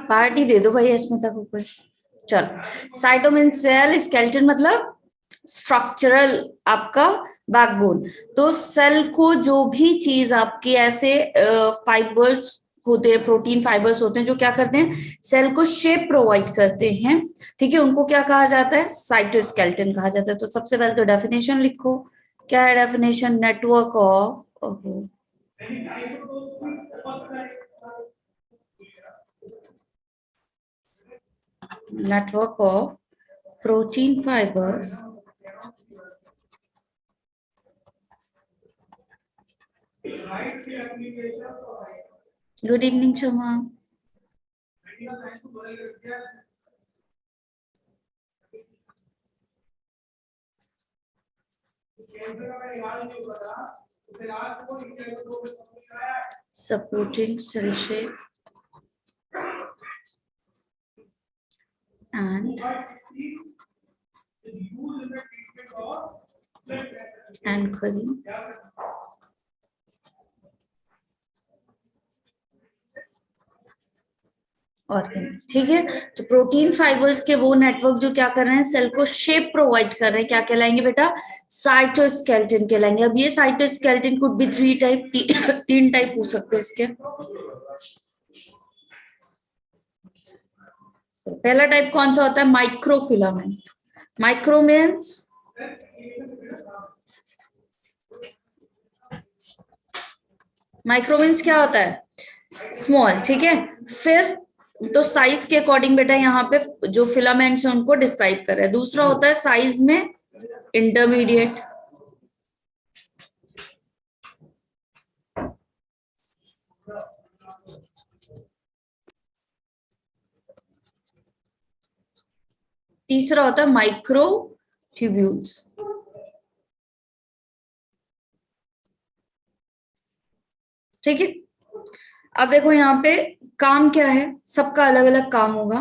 Party दे दो भाई अस्मिता को कोई। चलो, साइटोमिन सेल, स्केलेटन मतलब स्ट्रक्चरल आपका बैकबोन। तो सेल को जो भी चीज आपकी ऐसे फाइबर्स होते हैं, प्रोटीन फाइबर्स होते हैं जो क्या करते हैं, सेल को शेप प्रोवाइड करते हैं, ठीक है, उनको क्या कहा जाता है, साइटोस्केलेटन कहा जाता है। तो सबसे पहले तो डेफिनेशन लिखो। क्या है definition? Network of network of protein fibers good evening Shama supporting cell shape and anchoring organ, ठीक है। तो प्रोटीन फाइबर्स के वो नेटवर्क जो क्या कर रहे हैं, सेल को शेप प्रोवाइड कर रहे हैं, क्या कहलाएंगे बेटा, साइटोस्केलेटन कहलाएंगे। अब ये cytoskeleton could be three type, तीन टाइप हो सकते हैं इसके। पहला टाइप कौन सा होता है, माइक्रोफिलामेंट। माइक्रो मीन्स क्या होता है, स्मॉल, ठीक है। फिर तो साइज के अकॉर्डिंग बेटा यहाँ पे जो फिलामेंट्स हैं उनको डिस्क्राइब कर रहा है। दूसरा होता है साइज में इंटरमीडिएट, तीसरा होता है माइक्रो ट्यूब्यूल्स, ठीक है। अब देखो यहाँ पे काम क्या है, सबका अलग अलग काम होगा,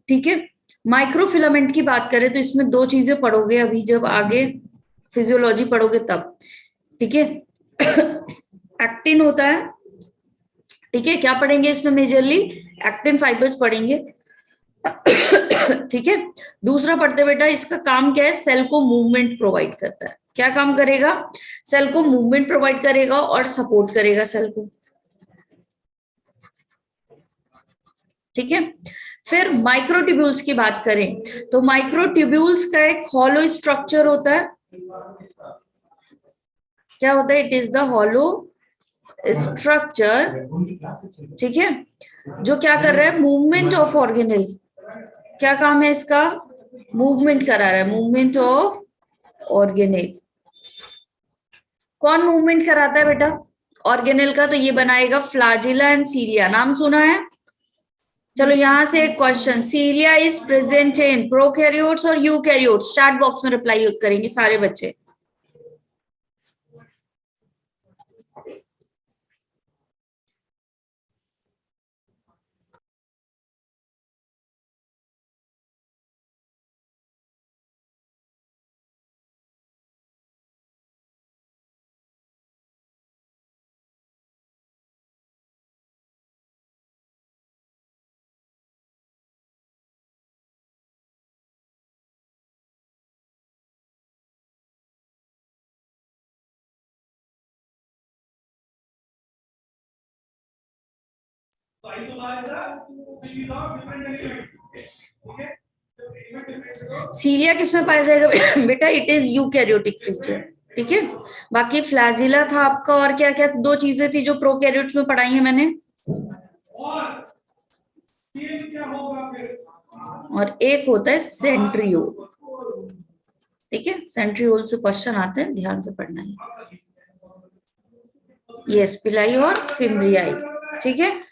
ठीक है। माइक्रोफिलामेंट की बात करें तो इसमें दो चीजें पढ़ोगे अभी, जब आगे फिजियोलॉजी पढ़ोगे तब, ठीक है। एक्टिन होता है, ठीक है, क्या पढ़ेंगे इसमें, मेजरली एक्टिन फाइबर्स पढ़ेंगे, ठीक है। दूसरा पढ़ते बेटा, इसका काम क्या है, सेल को मूवमेंट प्रोवाइड करता है। क्या काम करेगा, सेल को मूवमेंट प्रोवाइड करेगा और सपोर्ट करेगा सेल को, ठीक है। फिर माइक्रोट्यूब्यूल्स की बात करें तो माइक्रोट्यूब्यूल्स का एक हॉलो स्ट्रक्चर होता है। क्या होता है, it is the hollow structure, ठीक है, जो क्या कर रहा है, मूवमेंट ऑफ ऑर्गेनेल। क्या काम है इसका, मूवमेंट करा रहा है, मूवमेंट ऑफ ऑर्गेनेल। कौन मूवमेंट कराता है बेटा ऑर्गेनेल का, तो ये बनाएगा फ्लैजिला एंड सीलिया, नाम सुना है। चलो यहां से एक question, cilia is present in prokaryotes और यूकैरियोट्स, चैट बॉक्स में रिप्लाई करेंगे सारे बच्चे। सीलिया किसमें पाया जाएगा बेटा, इट इज यूकैरियोटिक फीचर, ठीक है। बाकी फ्लैजिला था आपका, और क्या क्या दो चीजें थी जो प्रोकैरियोट्स में पढ़ाई है मैंने, और एक होता है सेंट्रियोल, ठीक है। सेंट्रियोल से क्वेश्चन आते हैं, ध्यान से पढ़ना है। यस, पिलाई और फिम्ब्रियाई, ठीक है।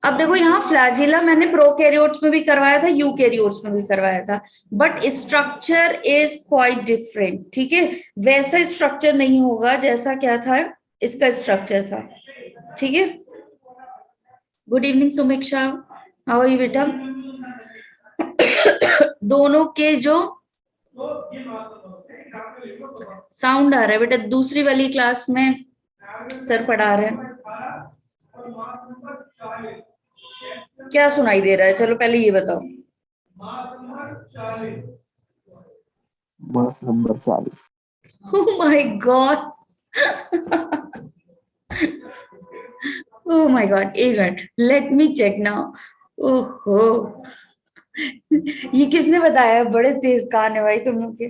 अब देखो यहाँ फ्लैजिला मैंने प्रोकैरियोट्स में भी करवाया था, यूकैरियोट्स में भी करवाया था, but structure is quite different, ठीक है। वैसा स्ट्रक्चर नहीं होगा जैसा क्या था इसका स्ट्रक्चर था, ठीक है। Good evening Sumiksha, how are you बेटा। दोनों के जो साउंड आ रहा है बेटा, दूसरी वाली क्लास में सर पढ़ा रहे हैं। क्या सुनाई दे रहा है? चलो पहले ये बताओ। Mass number 40। Oh my God. Oh my God. एक minute, let me check now. ओहो, ये किसने बताया? बड़े तेज कान है भाई तुम लोग के।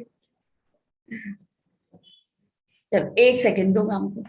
चलो एक सेकंड दो मैम को।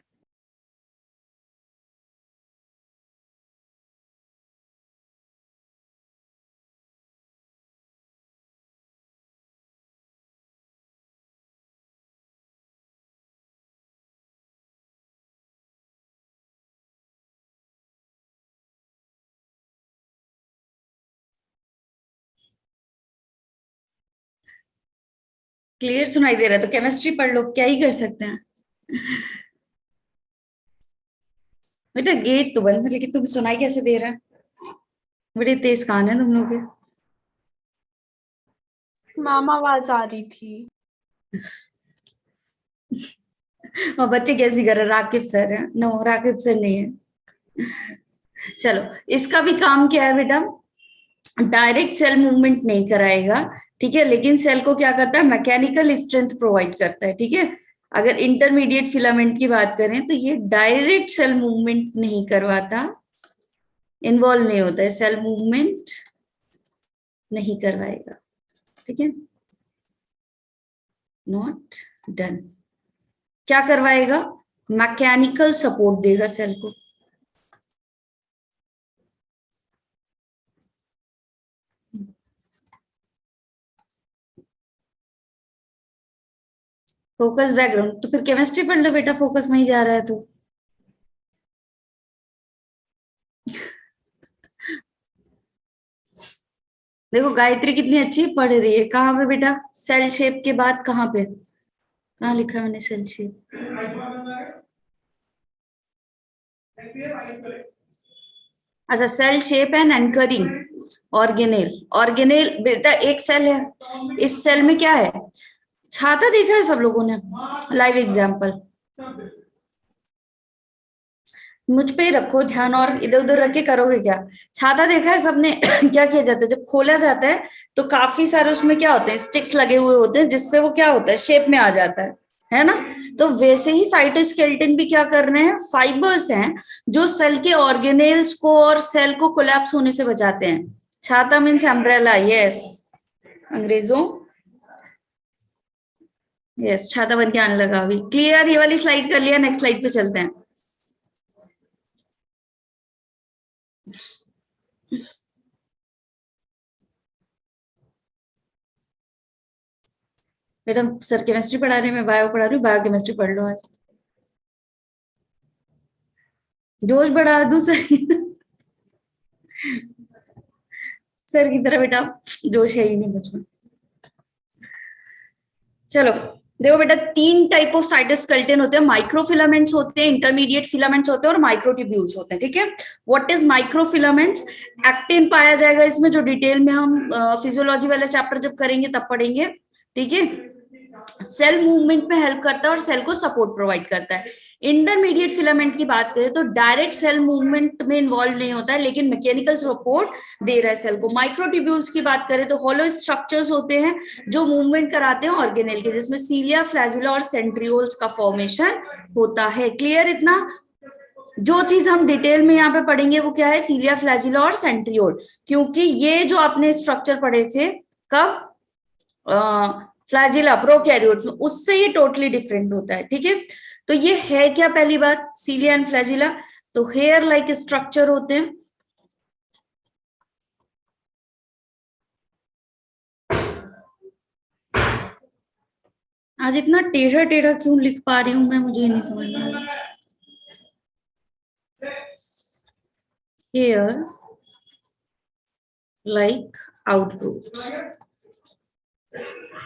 क्लियर सुनाई दे रहा है तो केमिस्ट्री पढ़ लो, क्या ही कर सकते हैं। बेटा गेट तो बंद है, लेकिन तुम सुनाई कैसे दे रहा है? बड़े तेज कान है तुम लोग के। मैम आवाज आ रही थी। और बच्चे गैस भी कर रहे हैं, राकिब सर है। नो, राकिब सर नहीं है। चलो, इसका भी काम क्या है बेटा? डायरेक्ट सेल मूवमेंट नहीं कराएगा, ठीक है, लेकिन सेल को क्या करता है? मैकेनिकल स्ट्रेंथ प्रोवाइड करता है, ठीक है। अगर इंटरमीडिएट फिलामेंट की बात करें तो ये डायरेक्ट सेल मूवमेंट नहीं करवाता, इन्वॉल्व नहीं होता है, सेल मूवमेंट नहीं करवाएगा, ठीक है। Not done. क्या करवाएगा? मैकेनिकल सपोर्ट देगा सेल को। फोकस बैकग्राउंड तो फिर केमिस्ट्री पढ़ लो बेटा, फोकस वहीं जा रहा है तो। देखो गायत्री कितनी अच्छी पढ़ रही है। कहाँ पे बेटा? सेल शेप के बाद कहाँ पे, कहाँ लिखा है मैंने सेल शेप? अच्छा, cell shape and anchoring organelle. Organelle बेटा एक सेल है, इस सेल में क्या है? छाता देखा है सब लोगों ने? लाइव एग्जांपल मुझ पे ही रखो ध्यान, और इधर उधर रख के करोगे क्या? छाता देखा है सबने? क्या किया जाता है जब खोला जाता है तो काफी सारे उसमें क्या होते हैं? स्टिक्स लगे हुए होते हैं, जिससे वो क्या होता है? शेप में आ जाता है ना? तो वैसे ही साइटोस्केलेटन भी क्या कर रहे हैं? फाइबर्स हैं जो सेल के ऑर्गेनेल्स को और सेल को कोलैप्स होने से बचाते हैं। छाता मीन्स अम्ब्रेला, यस अंग्रेजों। यस, छाता बन के आने लगा अभी। क्लियर? ये वाली स्लाइड कर लिया, नेक्स्ट स्लाइड पे चलते हैं। मैडम सर केमिस्ट्री पढ़ा रहे हैं, मैं बायो पढ़ा रही हूँ, बायो केमिस्ट्री पढ़ लो आज। जोश बढ़ा दूं सर? सर की तरह बेटा जोश है ही नहीं मुझ में। चलो देखो बेटा, तीन टाइप ऑफ साइटोस्केलेटन होते हैं। माइक्रोफिलामेंट्स होते हैं, इंटरमीडिएट फिलामेंट्स होते हैं और माइक्रोट्यूब्यूल्स होते हैं, ठीक है। What is microfilaments? एक्टिन पाया जाएगा इसमें, जो डिटेल में हम फिजियोलॉजी वाला चैप्टर जब करेंगे तब पढ़ेंगे, ठीक है। सेल मूवमेंट में हेल्प करता है और सेल को सपोर्ट प्रोवाइड करता है। इंटरमीडिएट फिलामेंट की बात करें तो डायरेक्ट सेल मूवमेंट में इन्वॉल्व नहीं होता है, लेकिन मैकेनिकल सपोर्ट दे रहा है सेल को। माइक्रोट्यूब्यूल्स की बात करें तो हॉलो स्ट्रक्चर्स होते हैं जो मूवमेंट कराते हैं ऑर्गेनेल के, जिसमें सीलिया, फ्लैजिला और सेंट्रियोल्स का फॉर्मेशन होता है। क्लियर इतना? जो चीज हम डिटेल में यहाँ पे पढ़ेंगे वो क्या है? सीलिया, फ्लैजिला और सेंट्रियोल। क्योंकि ये जो आपने स्ट्रक्चर पढ़े थे कब? फ्लैजिला प्रोकैरियोट्स में, उससे ये टोटली डिफरेंट होता है, ठीक है। तो ये है क्या? पहली बात, सीलिया एंड फ्लैजिला तो हेयर लाइक स्ट्रक्चर होते हैं। आज इतना टेढ़ा टेढ़ा क्यों लिख पा रही हूं मैं, मुझे ये नहीं समझ में आ रहा। हेयर लाइक आउटग्रोथ,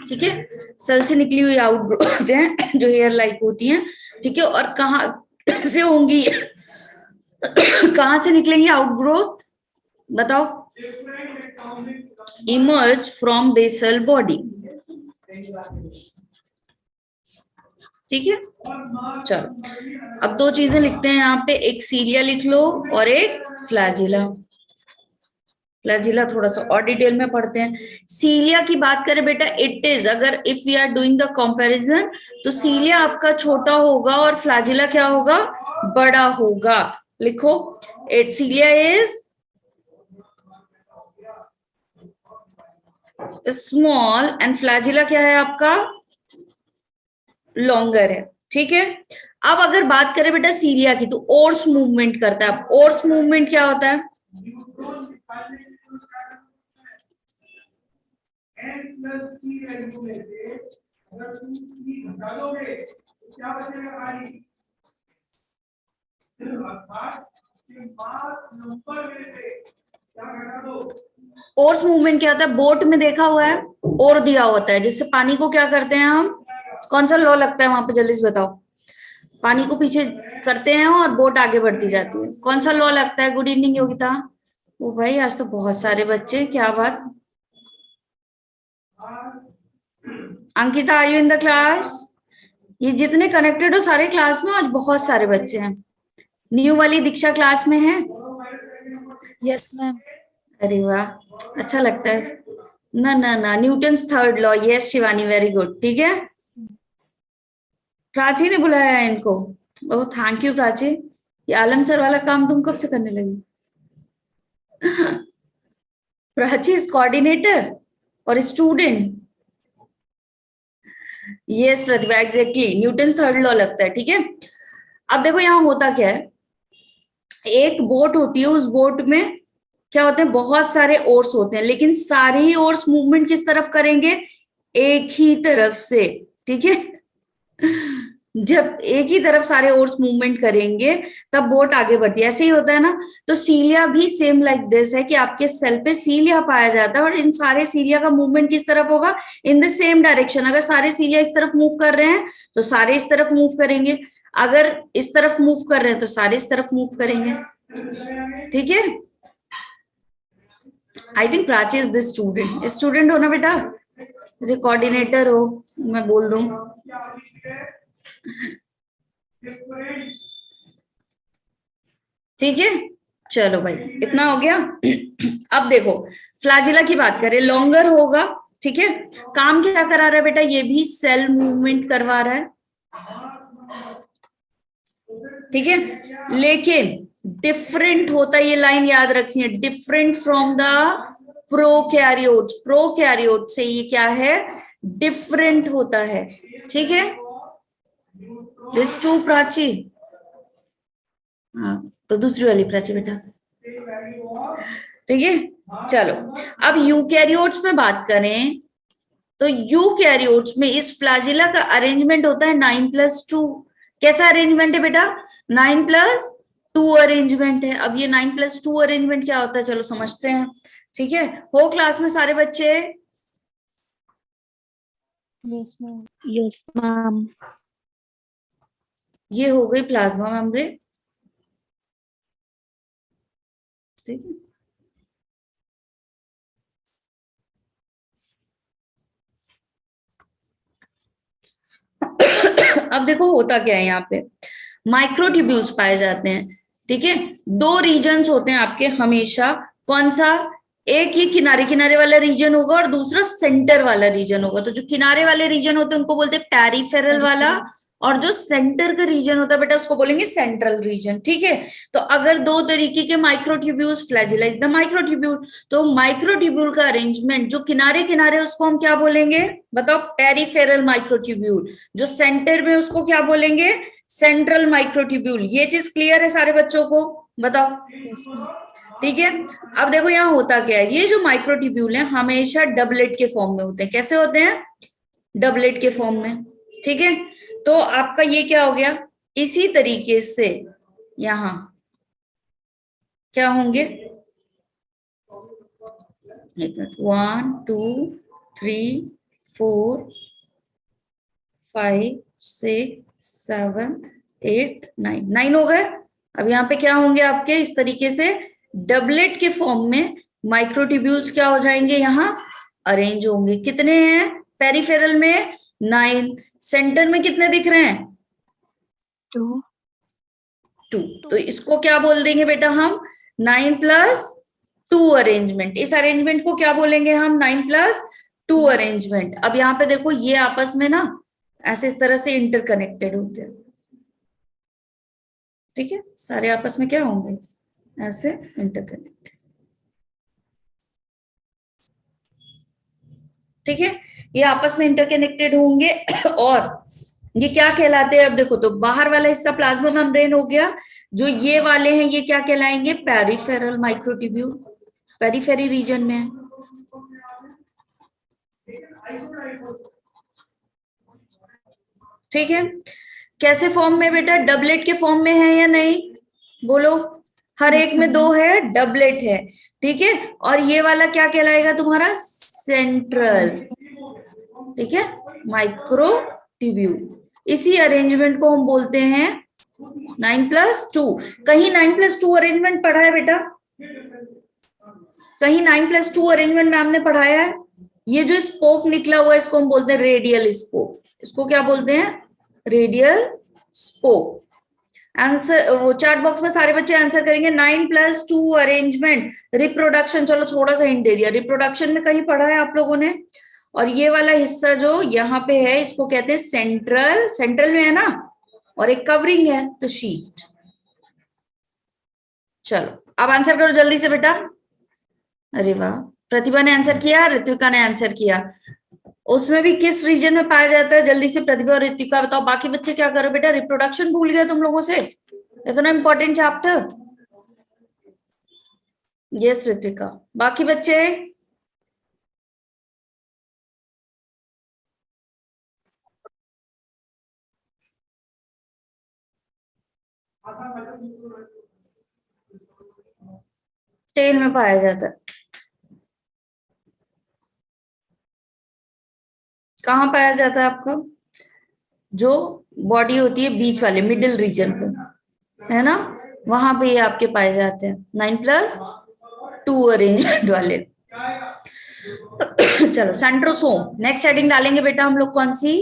ठीक है। सेल से निकली हुई आउटग्रोथ होते हैं जो हेयर लाइक होती हैं, ठीक है। और कहाँ से होंगी? कहां से निकलेंगी आउटग्रोथ? बताओ। इमर्ज फ्रॉम बेसल बॉडी, ठीक है, चलो अब दो चीजें लिखते हैं यहाँ पे, एक सीलिया लिख लो और एक फ्लैजिला। फ्लैजिला थोड़ा सा और डिटेल में पढ़ते हैं। सीलिया की बात करें बेटा, इट इज, अगर if we are doing the comparison, तो सीलिया आपका छोटा होगा और फ्लैजिला क्या होगा, बड़ा होगा। लिखो, it cilia is small and flagella क्या है आपका, लॉन्गर है। ठीक है, अब अगर बात करें बेटा सीलिया की, तो ओर्स मूवमेंट करता है। ओर्स मूवमेंट क्या होता है, ओर्स मूवमेंट क्या होता है, बोट में देखा हुआ है ओर दिया होता है, जिससे पानी को क्या करते हैं हम, कौन सा लॉ लगता है वहां पे, जल्दी से बताओ। पानी को पीछे करते हैं और बोट आगे बढ़ती जाती है, कौन सा लॉ लगता है। Good evening Yogita. ओ भाई आज तो बहुत सारे बच्चे, क्या बात। Ankita are you in the class, ये जितने कनेक्टेड हो सारे क्लास में, आज बहुत सारे बच्चे हैं। न्यू वाली दीक्षा क्लास में है। Yes ma'am. अरे वाह, अच्छा लगता है ना। ना ना, Newton's third law, yes Shivani, very good. ठीक है, प्राची ने बुलाया है इनको। ओह थैंक यू प्राची, ये आलम सर वाला काम तुम कब से करने लगी। प्राची इज कोऑर्डिनेटर और स्टूडेंट। यस प्रतिभा, एग्जैक्टली, न्यूटन थर्ड लॉ लगता है। ठीक है, अब देखो यहाँ होता क्या है, एक बोट होती है, उस बोट में क्या होते हैं, बहुत सारे ओर्स होते हैं, लेकिन सारे ही ओर्स मूवमेंट किस तरफ करेंगे, एक ही तरफ से। ठीक है, जब एक ही तरफ सारे ओर्स मूवमेंट करेंगे तब बोट आगे बढ़ती है, ऐसे ही होता है ना। तो सीलिया भी सेम लाइक दिस है कि आपके सेल पे सीलिया पाया जाता है और इन सारे सीलिया का मूवमेंट किस तरफ होगा, इन द सेम डायरेक्शन। अगर सारे सीलिया इस तरफ मूव कर रहे हैं तो सारे इस तरफ मूव करेंगे, अगर इस तरफ मूव कर रहे हैं तो सारे इस तरफ मूव करेंगे। ठीक है, I think Prachi is this student, student हो ना बेटा, मुझे कोऑर्डिनेटर हो, मैं बोल दूं। ठीक है, चलो भाई इतना हो गया। अब देखो फ्लैजिला की बात करें, लॉन्गर होगा। ठीक है, काम क्या करा रहा है बेटा, ये भी सेल मूवमेंट करवा रहा है। ठीक है, लेकिन डिफरेंट होता है, ये लाइन याद रखनी है, different from the prokaryotes. Prokaryote से ये क्या है, डिफरेंट होता है। ठीक है, दिस टू प्राची, हाँ तो दूसरी वाली प्राची बेटा। ठीक है, चलो अब यूकैरियोट्स में बात करें, तो यूकैरियोट्स में इस फ्लैजिला का अरेंजमेंट होता है 9+2। कैसा अरेंजमेंट है बेटा, 9+2 अरेंजमेंट है। अब ये 9+2 अरेंजमेंट क्या होता है, चलो समझते हैं। ठीक है, हो क्लास में सारे बच्चे, यस मैम। Yes ma'am. ये हो गई प्लाज्मा मेम्ब्रेन। ठीक है, अब देखो होता क्या है, यहाँ पे माइक्रोट्यूब्यूल्स पाए जाते हैं। ठीक है, दो रीजन्स होते हैं आपके हमेशा, कौन सा, एक ये किनारे किनारे वाला रीजन होगा और दूसरा सेंटर वाला रीजन होगा। तो जो किनारे वाले रीजन होते हैं उनको बोलते हैं पेरिफेरल वाला, और जो सेंटर का रीजन होता है बेटा उसको बोलेंगे सेंट्रल रीजन। ठीक है, तो अगर दो तरीके के microtubules, flagella is the microtubule, तो माइक्रोट्यूब्यूल का अरेंजमेंट जो किनारे किनारे उसको हम क्या बोलेंगे, बताओ, पेरिफेरल माइक्रोट्यूब्यूल। जो सेंटर में उसको क्या बोलेंगे, सेंट्रल माइक्रोट्यूब्यूल। ये चीज क्लियर है सारे बच्चों को, बताओ। ठीक है, अब देखो यहाँ होता क्या है, ये जो माइक्रोट्यूब्यूल है हमेशा डबलेट के फॉर्म में होते हैं। कैसे होते हैं, डबलेट के फॉर्म में। ठीक है, तो आपका ये क्या हो गया, इसी तरीके से यहां क्या होंगे, 1 2 3 4 5 6 7 8 9 हो गए। अब यहाँ पे क्या होंगे आपके, इस तरीके से डबलेट के फॉर्म में माइक्रोट्यूब्यूल्स क्या हो जाएंगे, यहाँ अरेंज होंगे। कितने हैं पेरिफेरल में, 9। सेंटर में कितने दिख रहे हैं? 2 2। तो इसको क्या बोल देंगे बेटा हम? 9+2 अरेंजमेंट। इस अरेंजमेंट को क्या बोलेंगे हम? 9+2 अरेंजमेंट। अब यहाँ पे देखो ये आपस में ना ऐसे इस तरह से इंटरकनेक्टेड होते हैं, ठीक है? सारे आपस में क्या होंगे? ऐसे इंटरकनेक्टेड, ठीक है? ये आपस में इंटरकनेक्टेड होंगे और ये क्या कहलाते हैं? अब देखो तो बाहर वाला हिस्सा प्लाज्मा मेम्ब्रेन हो गया, जो ये वाले हैं ये क्या कहलाएंगे? पेरिफेरल माइक्रोट्यूब्यूल, पेरिफेरी रीजन में है, ठीक है? कैसे फॉर्म में बेटा? डबलेट के फॉर्म में है या नहीं? बोलो। हर Yes, एक में ma'am. 2 है, डबलेट है, ठीक है? और ये वाला क्या कहलाएगा तुम्हारा? सेंट्रल, ठीक है? माइक्रोट्यूब्यूल। इसी अरेंजमेंट को हम बोलते हैं 9+2। कहीं 9+2 अरेंजमेंट पढ़ा है बेटा? कहीं 9+2 अरेंजमेंट मैम ने पढ़ाया है? ये जो स्पोक निकला हुआ है इसको हम बोलते हैं रेडियल स्पोक। इसको क्या बोलते हैं? Radial spoke. आंसर वो चैट बॉक्स में सारे बच्चे आंसर करेंगे। 9+2 अरेंजमेंट रिप्रोडक्शन, चलो थोड़ा सा हिंट दे दिया, रिप्रोडक्शन में कहीं पढ़ा है आप लोगों ने? और ये वाला हिस्सा जो यहाँ पे है इसको कहते हैं सेंट्रल, सेंट्रल में है ना, और एक कवरिंग है तो शीट। चलो अब आंसर करो जल्दी से बेटा। अरे वाह, प्रतिभा ने आंसर किया, ऋत्विका ने आंसर किया। उसमें भी किस रीजन में पाया जाता है? जल्दी से प्रतिभा और ऋत्विका बताओ। बाकी बच्चे क्या करो बेटा? रिप्रोडक्शन भूल गए तुम लोगों से, इतना इंपॉर्टेंट चैप्टर। यस ऋत्विका, बाकी बच्चे? टेल में पाया जाता है। कहाँ पाया जाता है आपका? जो बॉडी होती है बीच वाले मिडिल रीजन पे, है ना, वहां पे ये आपके पाए जाते हैं 9+2 अरेंजमेंट वाले। चलो सेंट्रोसोम, नेक्स्ट हेडिंग डालेंगे बेटा हम लोग कौन सी?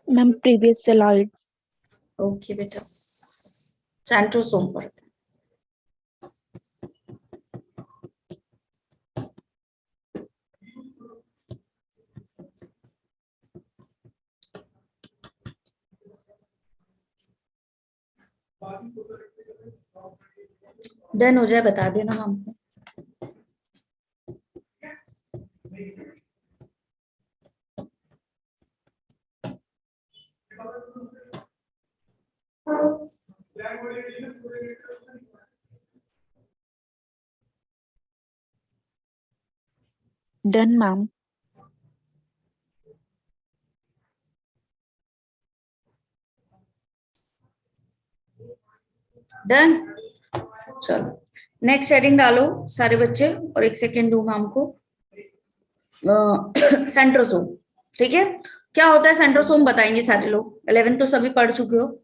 Ma'am previous slide. ओके बेटा, सेंट्रोसोम पर। डन हो जाए बता देना हमको। Done ma'am. डन। चलो नेक्स्ट हेडिंग डालो सारे बच्चे, और एक सेकेंड दूंगा हमको। सेंट्रोसोम, ठीक है? क्या होता है सेंट्रोसोम बताएंगे सारे लोग, 11 तो सभी पढ़ चुके हो।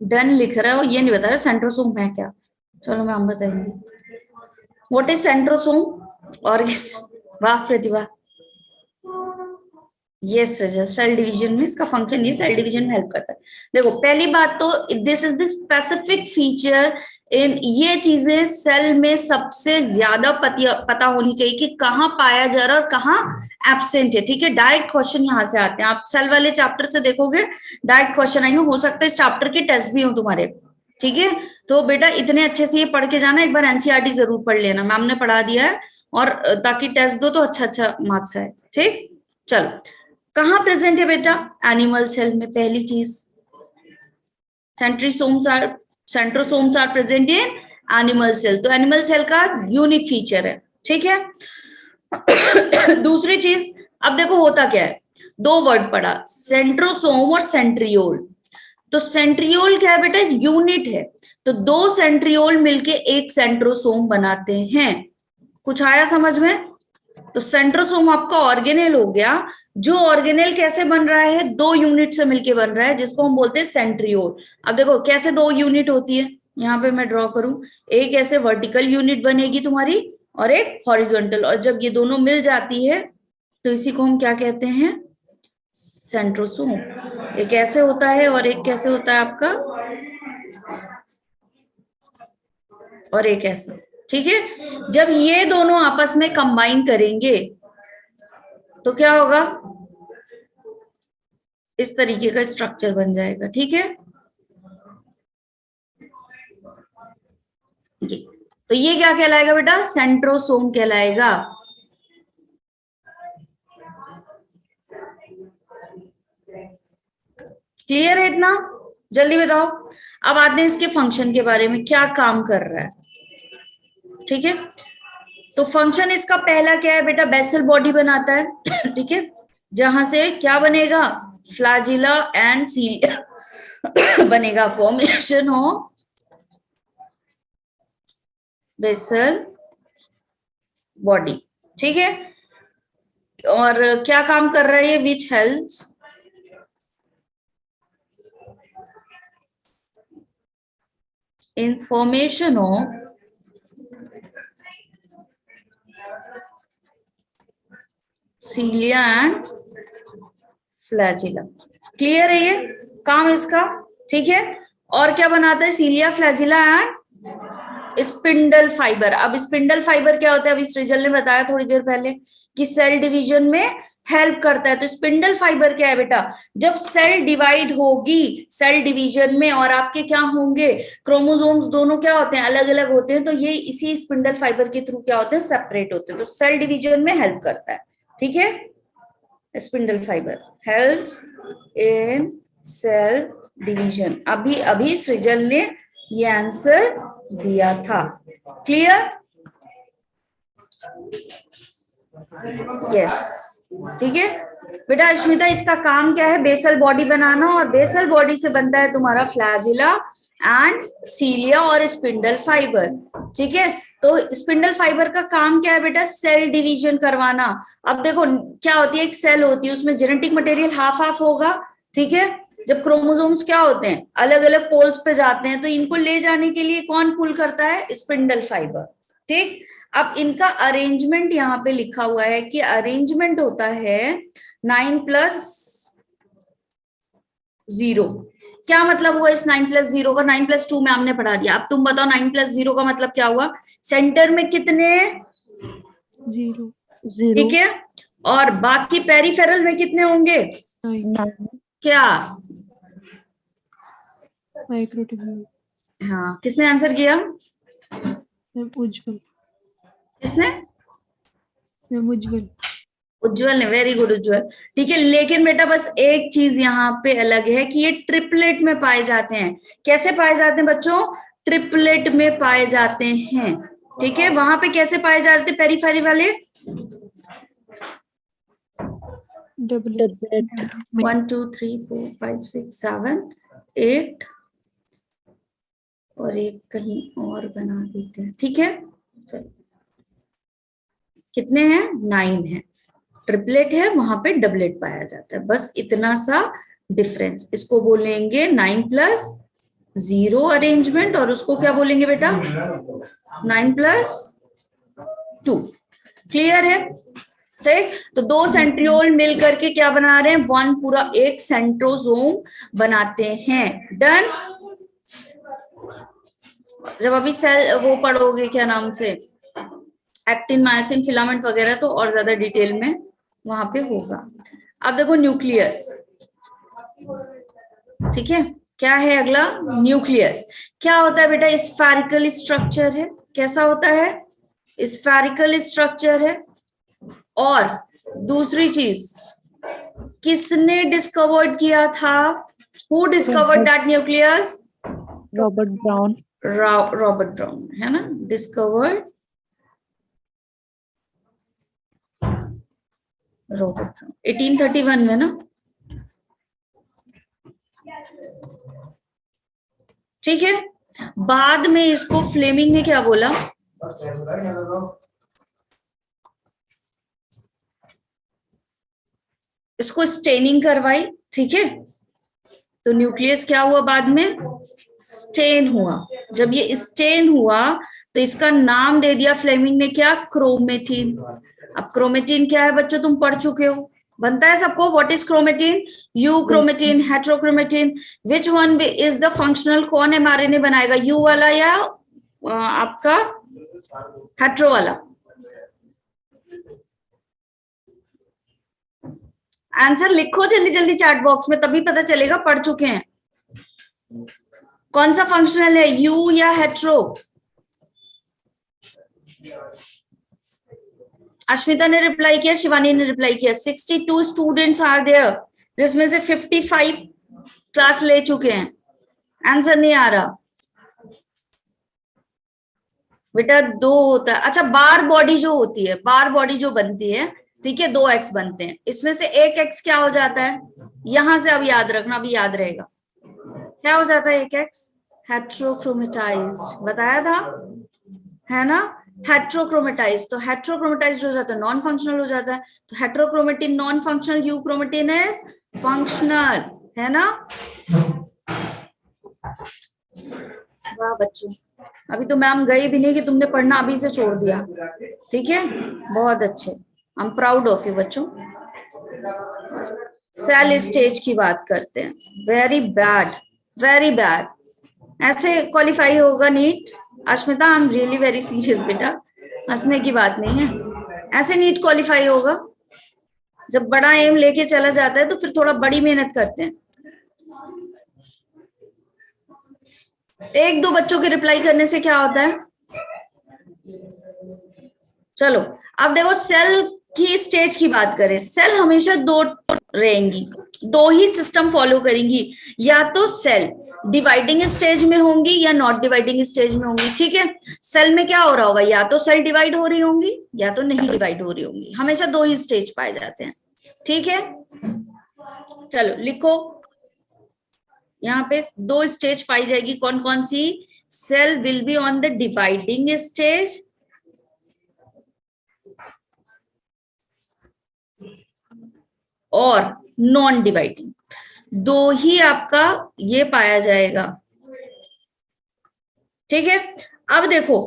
डन लिख रहे हो, ये नहीं बता रहे सेंट्रोसोम है क्या। चलो मैं हम बताएंगे व्हाट इज सेंट्रोसोम। और वाह प्रतिभा, ये सेल डिवीजन में इसका फंक्शन, ये सेल डिवीजन में हेल्प करता है। देखो पहली बात तो this is the specific feature in, ये चीजें सेल में सबसे ज्यादा पता होनी चाहिए कि कहाँ पाया जा रहा है और कहाँ एब्सेंट है, ठीक है? डायरेक्ट क्वेश्चन यहाँ से आते हैं, आप सेल वाले चैप्टर से देखोगे डायरेक्ट क्वेश्चन आएंगे, हो सकता है इस चैप्टर के टेस्ट भी हो तुम्हारे, ठीक है? तो बेटा इतने अच्छे से ये पढ़ के जाना, एक बार एनसीईआरटी जरूर पढ़ लेना, मैम ने पढ़ा दिया है, और ताकि टेस्ट दो तो अच्छा अच्छा मार्क्स आए, ठीक? चलो कहाँ प्रेजेंट है बेटा? एनिमल सेल में। पहली चीज centrosomes are present in animal cell, तो एनिमल सेल का यूनिक फीचर है, ठीक है? दूसरी चीज, अब देखो होता क्या है, दो वर्ड पढ़ा, सेंट्रोसोम और सेंट्रियोल। तो सेंट्रियोल क्या है बेटा? यूनिट है। तो दो सेंट्रियोल मिलके एक सेंट्रोसोम बनाते हैं। कुछ आया समझ में? तो सेंट्रोसोम आपका ऑर्गेनेल हो गया। जो ऑर्गेनेल कैसे बन रहा है? दो यूनिट से मिलके बन रहा है, जिसको हम बोलते हैं सेंट्रियोल। अब देखो कैसे दो यूनिट होती है, यहाँ पे मैं ड्रॉ करूं, एक ऐसे वर्टिकल यूनिट बनेगी तुम्हारी और एक हॉरिजॉन्टल, और जब ये दोनों मिल जाती है तो इसी को हम क्या कहते हैं? सेंट्रोसोम। एक ऐसे होता है और एक कैसे होता है आपका, और एक ऐसा। ठीक है, जब ये दोनों आपस में कंबाइन करेंगे तो क्या होगा? इस तरीके का स्ट्रक्चर बन जाएगा। ठीक है, तो ये क्या कहलाएगा बेटा? सेंट्रोसोम कहलाएगा। क्लियर है इतना? जल्दी बताओ। अब आते हैं इसके फंक्शन के बारे में, क्या काम कर रहा है। ठीक है, तो फंक्शन इसका पहला क्या है बेटा? बेसल बॉडी बनाता है। ठीक है, जहां से क्या बनेगा? फ्लैजिला एंड सीलिया बनेगा, फॉर्मेशन ऑफ बेसल बॉडी। ठीक है, और क्या काम कर रहा है ये? Which helps in formation of cilia and flagella. Clear है ये काम इसका? ठीक है, और क्या बनाता है? सीलिया, फ्लैजिला एंड स्पिंडल फाइबर। अब स्पिंडल फाइबर क्या होता है? अभी सृजल ने बताया थोड़ी देर पहले कि सेल डिवीजन में हेल्प करता है। तो स्पिंडल फाइबर क्या है बेटा? जब सेल डिवाइड होगी सेल डिवीजन में और आपके क्या होंगे? क्रोमोसोम्स दोनों क्या होते हैं? अलग अलग होते हैं। तो ये इसी स्पिंडल फाइबर के थ्रू क्या होते हैं? सेपरेट होते हैं। तो सेल डिवीजन में हेल्प करता है। ठीक है, spindle fibre helps in cell division. अभी अभी सृजल ने ये आंसर दिया था। क्लियर? यस, ठीक है बेटा। अश्मिता, इसका काम क्या है? बेसल बॉडी बनाना, और बेसल बॉडी से बनता है तुम्हारा फ्लैजिला एंड सीलिया और स्पिंडल फाइबर। ठीक है, तो स्पिंडल फाइबर का काम क्या है बेटा? सेल डिवीजन करवाना। अब देखो क्या होती है, एक सेल होती है, उसमें जेनेटिक मटेरियल हाफ हाफ होगा। ठीक है, जब क्रोमोसोम्स क्या होते हैं? अलग अलग पोल्स पे जाते हैं, तो इनको ले जाने के लिए कौन पुल करता है? Spindle fibre. ठीक, अब इनका अरेंजमेंट यहाँ पे लिखा हुआ है कि अरेंजमेंट होता है 9+0। क्या मतलब हुआ इस 9+0 का? 9+2 में हमने पढ़ा दिया। अब तुम बताओ 9+0 का मतलब क्या हुआ? सेंटर में कितने? 0 ठीक है, और बाकी पेरिफेरल में कितने होंगे? 9 क्या? माइक्रोट्यूब्यूल। हाँ, किसने आंसर किया? उज्जवल। किसने? उज्जवल। उज्जवल ने। वेरी गुड उज्जवल। ठीक है, लेकिन बेटा बस एक चीज यहाँ पे अलग है कि ये ट्रिपलेट में पाए जाते हैं। कैसे पाए जाते हैं बच्चों? ट्रिपलेट में पाए जाते हैं। ठीक है, वहां पे कैसे पाए जाते हैं पेरीफेरी वाले? डबलेट 1 2 3 4 5 6 7 8, और एक कहीं और बना देते हैं। ठीक है, चलो कितने हैं? 9 है। ट्रिपलेट है, वहां पे डबलेट पाया जाता है। बस इतना सा डिफरेंस। इसको बोलेंगे 9+0 अरेंजमेंट, और उसको क्या बोलेंगे बेटा? 9+2। क्लियर है? सही। तो दो सेंट्रियोल मिल करके क्या बना रहे हैं? वन पूरा एक सेंट्रोसोम बनाते हैं। डन। जब अभी सेल वो पढ़ोगे क्या नाम से, एक्टिन, मायोसिन, फिलामेंट वगैरह, तो और ज्यादा डिटेल में वहां पे होगा। अब देखो न्यूक्लियस। ठीक है, क्या है अगला? न्यूक्लियस। क्या होता है बेटा? स्फेरिकल स्ट्रक्चर है। कैसा होता है? स्फेरिकल स्ट्रक्चर है। और दूसरी चीज, किसने डिस्कवर्ड किया था? Who discovered that nucleus? Robert brown. Robert brown, है ना? डिस्कवर्ड रॉबर्ट ब्राउन 1831 में ना। ठीक है, बाद में इसको फ्लेमिंग ने क्या बोला, इसको स्टेनिंग करवाई, ठीक है, तो न्यूक्लियस क्या हुआ बाद में, स्टेन हुआ। जब ये स्टेन हुआ तो इसका नाम दे दिया फ्लेमिंग ने क्या, क्रोमेटिन। अब क्रोमेटिन क्या है बच्चों, तुम पढ़ चुके हो, बनता है सबको, what is chromatin, you chromatin, heterochromatin, which one is the functional, कौन एमआरएनए बनाएगा, यू वाला या आपका हेट्रो वाला। आंसर लिखो जल्दी जल्दी चैट बॉक्स में, तभी पता चलेगा पढ़ चुके हैं। कौन सा फंक्शनल है, यू या हेट्रो। अश्मिता ने रिप्लाई किया, शिवानी ने रिप्लाई किया। 62 स्टूडेंट्स आर देयर, जिसमें से 55 क्लास ले चुके हैं। आंसर नहीं आ रहा बेटा, 2 होता है। अच्छा, बार बॉडी जो होती है, बार बॉडी जो बनती है, ठीक है, 2 एक्स बनते हैं, इसमें से एक एक्स क्या हो जाता है, यहां से अब याद रखना, अभी याद रहेगा, क्या हो जाता है एक एक्स, हेट्रोक्रोमेटाइज्ड, बताया था, है ना, हेट्रोक्रोमेटाइज। तो हेट्रोक्रोमेटाइज हो जाता है, नॉन फंक्शनल हो जाता है, तो heterochromatin non functional, you chromatin is functional, है ना। वाह बच्चों, अभी तो मैम गई भी नहीं कि तुमने पढ़ना अभी से छोड़ दिया, ठीक है, बहुत अच्छे, I am proud of you बच्चों। सेल स्टेज की बात करते हैं, वेरी बैड, वेरी बैड, ऐसे क्वालिफाई होगा NEET. Ashmita, I am really very serious बेटा, हंसने की बात नहीं है, ऐसे नीट क्वालिफाई होगा। जब बड़ा एम लेके चला जाता है तो फिर थोड़ा बड़ी मेहनत करते हैं। 1-2 बच्चों के रिप्लाई करने से क्या होता है। चलो अब देखो, सेल की स्टेज की बात करें, सेल हमेशा 2 रहेंगी, 2 ही सिस्टम फॉलो करेंगी, या तो सेल डिवाइडिंग स्टेज में होंगी या नॉट डिवाइडिंग स्टेज में होंगी, ठीक है। सेल में क्या हो रहा होगा, या तो सेल डिवाइड हो रही होंगी या तो नहीं डिवाइड हो रही होंगी, हमेशा 2 ही स्टेज पाए जाते हैं, ठीक है। चलो लिखो, यहाँ पे 2 स्टेज पाई जाएगी, कौन कौन सी, cell will be on the dividing stage और नॉन डिवाइडिंग, 2 ही आपका ये पाया जाएगा, ठीक है। अब देखो,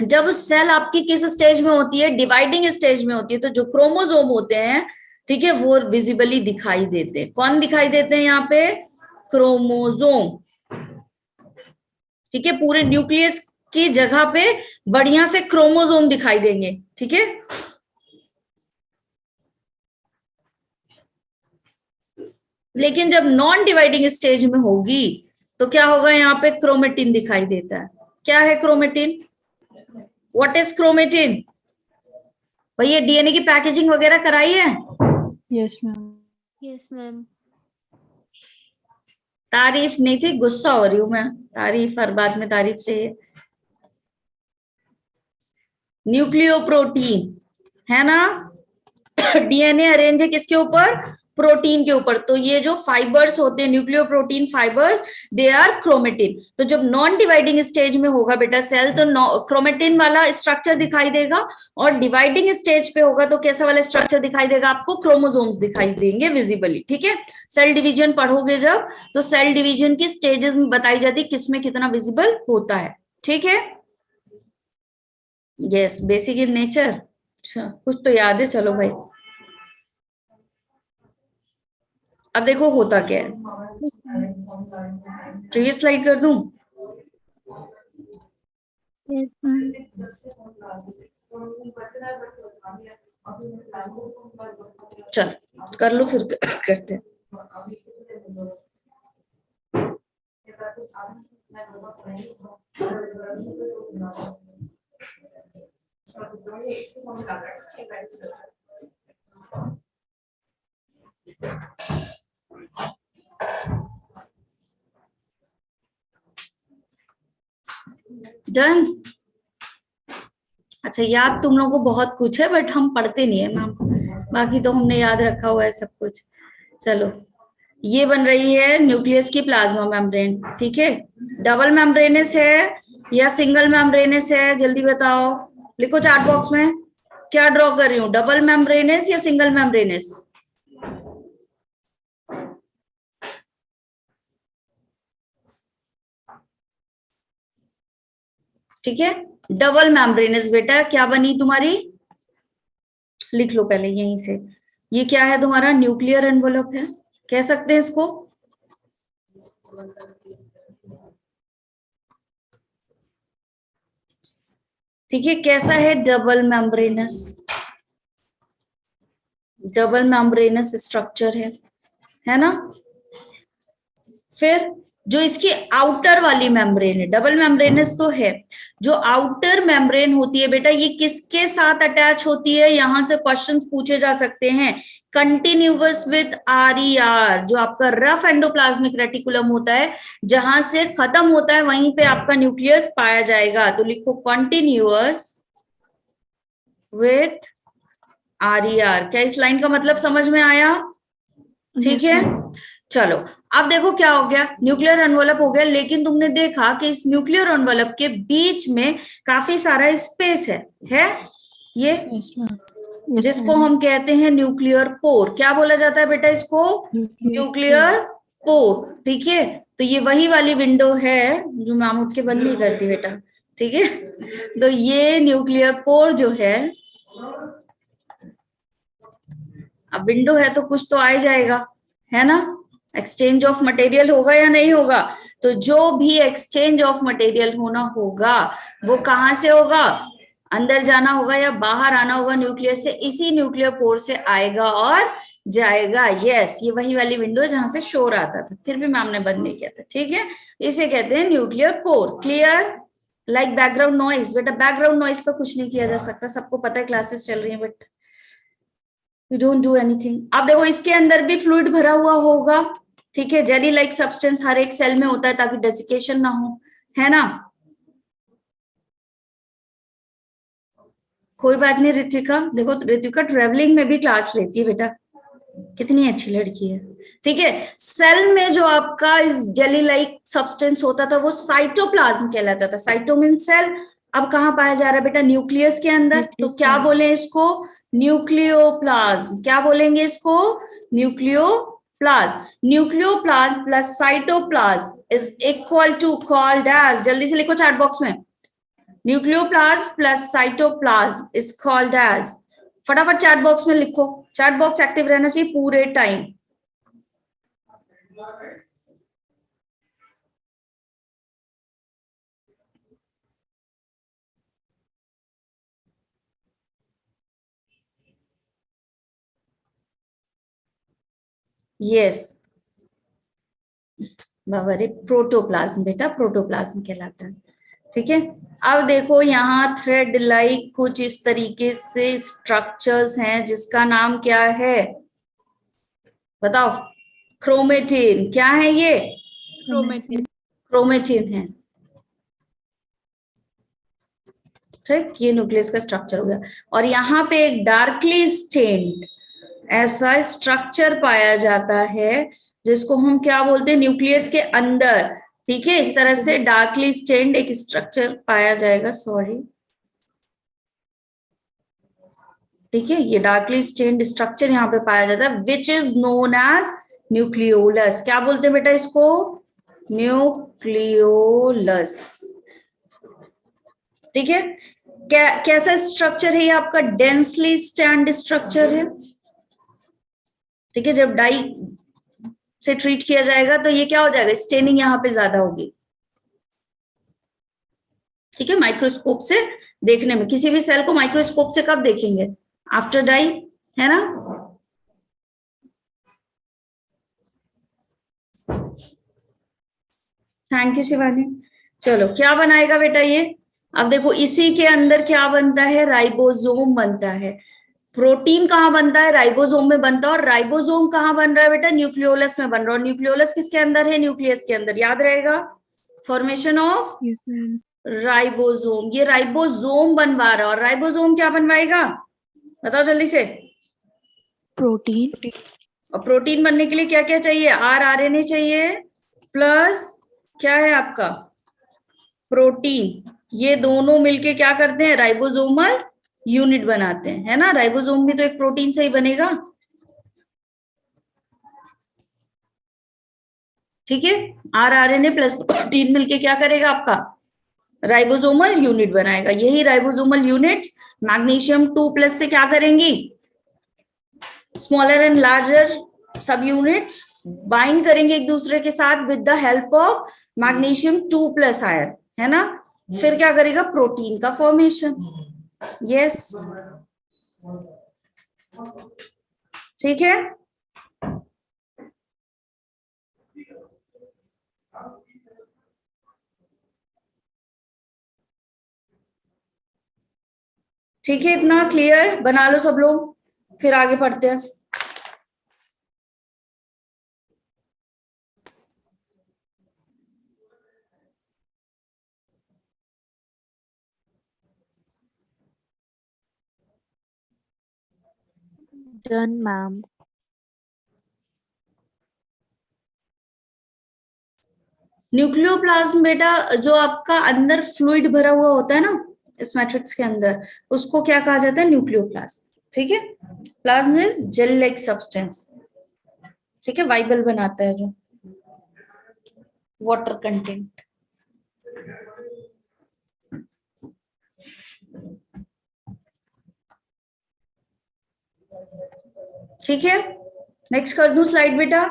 जब सेल आपकी किस स्टेज में होती है, डिवाइडिंग स्टेज में होती है, तो जो क्रोमोसोम होते हैं, ठीक है, वो विजिबली दिखाई देते हैं। कौन दिखाई देते हैं यहाँ पे, क्रोमोसोम, ठीक है, पूरे न्यूक्लियस की जगह पे बढ़िया से क्रोमोसोम दिखाई देंगे, ठीक है। लेकिन जब नॉन डिवाइडिंग स्टेज में होगी तो क्या होगा, यहाँ पे क्रोमेटिन दिखाई देता है। क्या है क्रोमेटिन, व्हाट इज क्रोमेटिन, भैया डीएनए की पैकेजिंग वगैरह कराई है। Yes ma'am. Yes ma'am. तारीफ नहीं थी, गुस्सा हो रही हूं मैं, तारीफ हर बात में तारीफ चाहिए। न्यूक्लियोप्रोटीन है ना, डीएनए अरेंज है किसके ऊपर, प्रोटीन के ऊपर। तो ये जो फाइबर्स होते हैं, nucleoprotein fibres, they are chromatin. तो जब नॉन डिवाइडिंग स्टेज में होगा बेटा सेल, तो क्रोमेटिन वाला स्ट्रक्चर दिखाई देगा, और डिवाइडिंग स्टेज पे होगा तो कैसा वाला स्ट्रक्चर दिखाई देगा आपको, क्रोमोसोम्स दिखाई देंगे विजिबली, ठीक है। सेल डिवीजन पढ़ोगे जब, तो सेल डिवीजन की स्टेजेस में बताई जाती है किसमें कितना विजिबल होता है, ठीक है। यस, बेसिक इन नेचर, अच्छा कुछ तो याद है, चलो भाई। अब देखो होता क्या है, प्रीवियस स्लाइड कर दूं, यस मैम। चल कर लो फिर करते हैं। डन। अच्छा, याद तुम लोगों को बहुत कुछ है, बट हम पढ़ते नहीं है मैम, बाकी तो हमने याद रखा हुआ है सब कुछ। चलो ये बन रही है न्यूक्लियस की प्लाज्मा मेम्ब्रेन, ठीक है। डबल मेम्ब्रेनस है या सिंगल मेम्ब्रेनस है, जल्दी बताओ, लिखो चैट बॉक्स में। क्या ड्रॉ कर रही हूँ, डबल मेम्ब्रेनस या सिंगल मेम्ब्रेनस? ठीक है, डबल मेम्ब्रेनस बेटा। क्या बनी तुम्हारी, लिख लो पहले यहीं से। ये क्या है तुम्हारा, न्यूक्लियर एनवलप है, कह सकते हैं इसको। ठीक है, कैसा है, double membranous, double membranous structure है ना। फिर जो इसकी आउटर वाली मेम्ब्रेन है, डबल मेम्ब्रेनस तो है, जो आउटर मेम्ब्रेन होती है बेटा, ये किसके साथ अटैच होती है, यहां से क्वेश्चंस पूछे जा सकते हैं। कंटिन्यूअस विथ RER, जो आपका रफ एंडोप्लाज्मिक रेटिकुलम होता है, जहां से खत्म होता है वहीं पे आपका न्यूक्लियस पाया जाएगा। तो लिखो कंटिन्यूअस विथ RER। क्या इस लाइन का मतलब समझ में आया? ठीक Yes, है, ma'am. चलो अब देखो क्या हो गया, न्यूक्लियर एनवलप हो गया, लेकिन तुमने देखा कि इस न्यूक्लियर एनवलप के बीच में काफी सारा स्पेस है ये, Yes, ma'am. Yes, जिसको ma'am. हम कहते हैं न्यूक्लियर पोर। क्या बोला जाता है बेटा इसको, Nuclear न्यूक्लियर पोर। ठीक है, तो ये वही वाली विंडो है जो मैम उठ के बंद नहीं करती बेटा, ठीक है। तो ये न्यूक्लियर पोर जो है, अब विंडो है तो कुछ तो आ ही जाएगा, है ना। एक्सचेंज ऑफ मटेरियल होगा या नहीं होगा, तो जो भी एक्सचेंज ऑफ मटेरियल होना होगा वो कहां से होगा, अंदर जाना होगा या बाहर आना होगा न्यूक्लियस से, इसी न्यूक्लियर पोर से आएगा और जाएगा। यस, ये वही वाली विंडो जहां से शोर आता था, फिर भी मैम ने बंद नहीं किया था, ठीक है। इसे कहते हैं nuclear pore. Clear? Like background noise, बेटा बैकग्राउंड नॉइज का कुछ नहीं किया जा सकता, सबको पता है, क्लासेस चल रही है, but you don't do anything. अब देखो इसके अंदर भी फ्लूइड भरा हुआ होगा, ठीक है, जेली लाइक सब्सटेंस हर एक सेल में होता है ताकि डेसिकेशन ना हो, है ना। कोई बात नहीं ऋतिका, देखो ऋतिका ट्रेवलिंग में भी क्लास लेती है बेटा, कितनी अच्छी लड़की है। ठीक है, सेल में जो आपका इस जेली लाइक सब्सटेंस होता था वो साइटोप्लाज्म कहलाता था। साइटो मीन सेल, अब कहाँ पाया जा रहा है बेटा, न्यूक्लियस के अंदर। तो क्या बोले इसको, न्यूक्लियोप्लाज्म। क्या बोलेंगे इसको, nucleoplasm. Nucleoplasm plus cytoplasm is equal to called as, जल्दी से लिखो चैट बॉक्स में, nucleoplasm plus cytoplasm is called as. फटाफट चैट बॉक्स में लिखो, चैट बॉक्स एक्टिव रहना चाहिए पूरे टाइम। यस बाबा रे, प्रोटोप्लाज्म बेटा, प्रोटोप्लाज्म कहलाता है, ठीक है। अब देखो यहाँ थ्रेड लाइक कुछ इस तरीके से स्ट्रक्चर्स हैं जिसका नाम क्या है, बताओ, क्रोमेटिन। क्या है ये, Chromatin. क्रोमेटिन है, ठीक। ये न्यूक्लियस का स्ट्रक्चर हो गया, और यहाँ पे एक डार्कली स्टेन्ड ऐसा स्ट्रक्चर पाया जाता है जिसको हम क्या बोलते हैं, न्यूक्लियस के अंदर, ठीक है, इस तरह से डार्कली स्टेन्ड एक स्ट्रक्चर पाया जाएगा, सॉरी, ठीक है, ये डार्कली स्टेन्ड स्ट्रक्चर यहाँ पे पाया जाता है which is known as nucleolus. क्या बोलते हैं बेटा इसको, न्यूक्लियोलस, ठीक है। कैसा स्ट्रक्चर है ये आपका, डेंसली स्टैंड स्ट्रक्चर है, ठीक है। जब डाई से ट्रीट किया जाएगा तो ये क्या हो जाएगा, स्टेनिंग यहाँ पे ज्यादा होगी, ठीक है। माइक्रोस्कोप से देखने में, किसी भी सेल को माइक्रोस्कोप से कब देखेंगे, आफ्टर डाई, है ना। Thank you Shivani. चलो क्या बनाएगा बेटा ये, अब देखो इसी के अंदर क्या बनता है, राइबोसोम बनता है। प्रोटीन कहाँ बनता है, राइबोसोम में बनता है, और राइबोसोम कहाँ बन रहा है बेटा, न्यूक्लियोलस में बन रहा है। और न्यूक्लियोलस किसके अंदर है, न्यूक्लियस के अंदर, याद रहेगा, formation of Yes, ma'am. Ribosome. ये राइबोसोम बनवा रहा है, और राइबोसोम क्या बनवाएगा, बताओ जल्दी से। Protein. और प्रोटीन बनने के लिए क्या क्या चाहिए, आरएनए चाहिए प्लस क्या है आपका प्रोटीन। ये दोनों मिलके क्या करते हैं, राइबोसोमल यूनिट बनाते हैं, है ना। राइबोसोम भी तो एक प्रोटीन से ही बनेगा, ठीक है। आरएनए प्लस प्रोटीन मिलके क्या करेगा आपका राइबोसोमल यूनिट बनाएगा। यही राइबोसोमल यूनिट्स मैग्नीशियम 2+ से क्या करेंगी, स्मॉलर एंड लार्जर सब यूनिट्स बाइंड करेंगे एक दूसरे के साथ with the help of magnesium 2+ ion, है ना। फिर क्या करेगा, प्रोटीन का फॉर्मेशन। यस, ठीक है। ठीक है, इतना क्लियर बना लो सब लोग, फिर आगे पढ़ते हैं। Done, ma'am. न्यूक्लियोप्लाज्म बेटा जो आपका अंदर फ्लूइड भरा हुआ होता है ना इस मैट्रिक्स के अंदर, उसको क्या कहा जाता है, न्यूक्लियोप्लाज्म, ठीक है। Plasm is gel like substance, ठीक है, वाइबल बनाता है जो वाटर कंटेंट। ठीक है, नेक्स्ट कर दूं स्लाइड बेटा।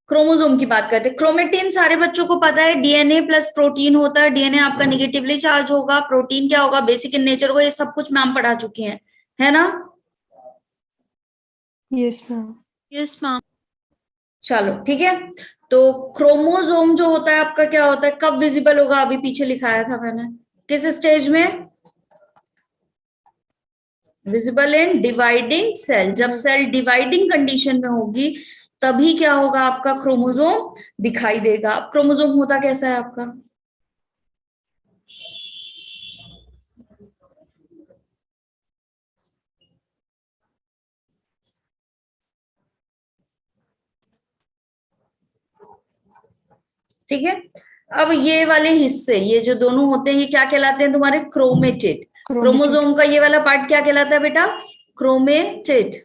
क्रोमोसोम की बात करते हैं। क्रोमेटिन सारे बच्चों को पता है, डीएनए प्लस प्रोटीन होता है। डीएनए आपका निगेटिवली चार्ज होगा, प्रोटीन क्या होगा, बेसिक इन नेचर होगा। ये सब कुछ मैम पढ़ा चुकी हैं, है ना। Yes, ma'am. Yes, ma'am. चलो ठीक है, तो क्रोमोसोम जो होता है आपका क्या होता है, कब विजिबल होगा, अभी पीछे लिखाया था मैंने, किस स्टेज में, विजिबल इन डिवाइडिंग सेल। जब सेल डिवाइडिंग कंडीशन में होगी तभी क्या होगा, आपका क्रोमोसोम दिखाई देगा। क्रोमोसोम होता कैसा है आपका, ठीक है। अब ये वाले हिस्से, ये जो दोनों होते हैं, ये क्या कहलाते हैं तुम्हारे, क्रोमेटिड। क्रोमोसोम का ये वाला पार्ट क्या कहलाता है बेटा, क्रोमेटिड,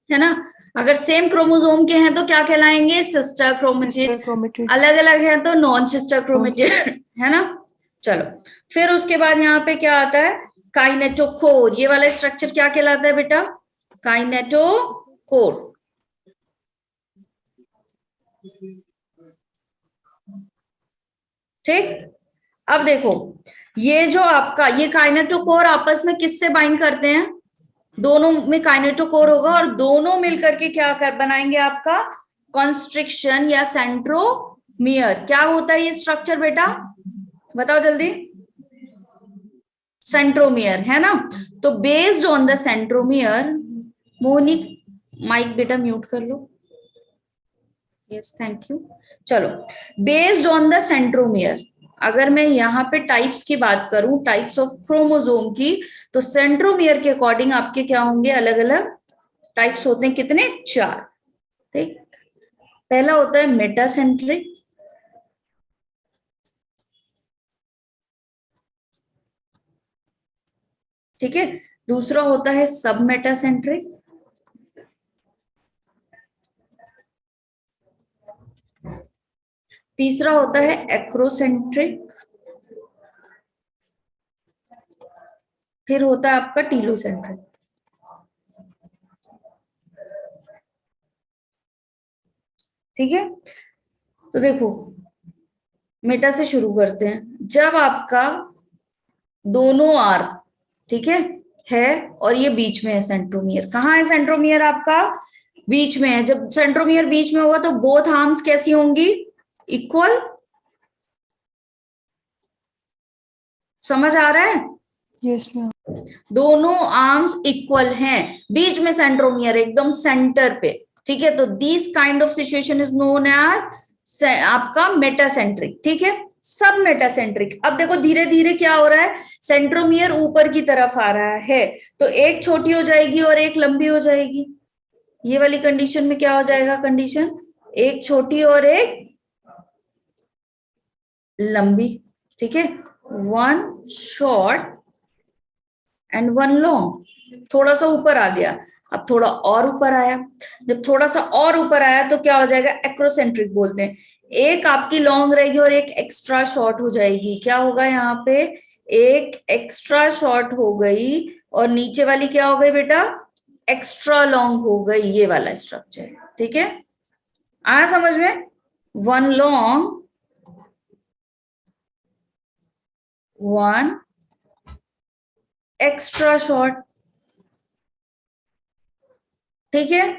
है ना। अगर सेम क्रोमोसोम के हैं तो क्या कहलाएंगे, सिस्टर क्रोमेटिड। अलग अलग है तो नॉन सिस्टर क्रोमेटिड, है ना। चलो, फिर उसके बाद यहाँ पे क्या आता है, काइनेटोकोर। ये वाला स्ट्रक्चर क्या कहलाता है बेटा, काइनेटोकोर, ठीक। अब देखो, ये जो आपका ये काइनेटोकोर आपस में किससे बाइंड करते हैं, दोनों में काइनेटोकोर होगा और दोनों मिलकर के क्या कर बनाएंगे आपका कॉन्स्ट्रिक्शन या सेंट्रोमियर। क्या होता है ये स्ट्रक्चर बेटा, बताओ जल्दी, सेंट्रोमियर, है ना। तो based on the centromere, Mohni mike बेटा म्यूट कर लो, यस थैंक यू। चलो, बेस्ड ऑन द सेंट्रोमियर, अगर मैं यहाँ पे टाइप्स की बात करूं, टाइप्स ऑफ क्रोमोसोम की, तो सेंट्रोमियर के अकॉर्डिंग आपके क्या होंगे, अलग अलग टाइप्स होते हैं, कितने, 4, ठीक। पहला होता है मेटासेंट्रिक, ठीक है। दूसरा होता है सब मेटासेंट्रिक, तीसरा होता है एक्रोसेंट्रिक, फिर होता है आपका टीलोसेंट्रिक, ठीक है। तो देखो, मेटा से शुरू करते हैं। जब आपका दोनों आर, ठीक है और ये बीच में है सेंट्रोमियर, कहाँ है सेंट्रोमियर आपका, बीच में है। जब सेंट्रोमियर बीच में होगा तो बोथ आर्म्स कैसी होंगी, इक्वल, समझ आ रहा है। Yes, ma'am. दोनों आर्म्स इक्वल हैं, बीच में सेंट्रोमियर एकदम सेंटर पे, ठीक है। तो this kind of situation is known as आपका मेटासेंट्रिक, ठीक है, सब मेटासेंट्रिक। अब देखो धीरे धीरे क्या हो रहा है, सेंट्रोमियर ऊपर की तरफ आ रहा है, तो एक छोटी हो जाएगी और एक लंबी हो जाएगी। ये वाली कंडीशन में क्या हो जाएगा, कंडीशन एक छोटी और एक लंबी, ठीक है, one short and one long. थोड़ा सा ऊपर आ गया, अब थोड़ा और ऊपर आया, जब थोड़ा सा और ऊपर आया तो क्या हो जाएगा, एक्रोसेंट्रिक बोलते हैं। एक आपकी लॉन्ग रहेगी और एक एक्स्ट्रा शॉर्ट हो जाएगी। क्या होगा यहाँ पे, एक एक्स्ट्रा शॉर्ट हो गई और नीचे वाली क्या हो गई बेटा, एक्स्ट्रा लॉन्ग हो गई। ये वाला स्ट्रक्चर, ठीक है, आया समझ में, one long one extra short, ठीक है।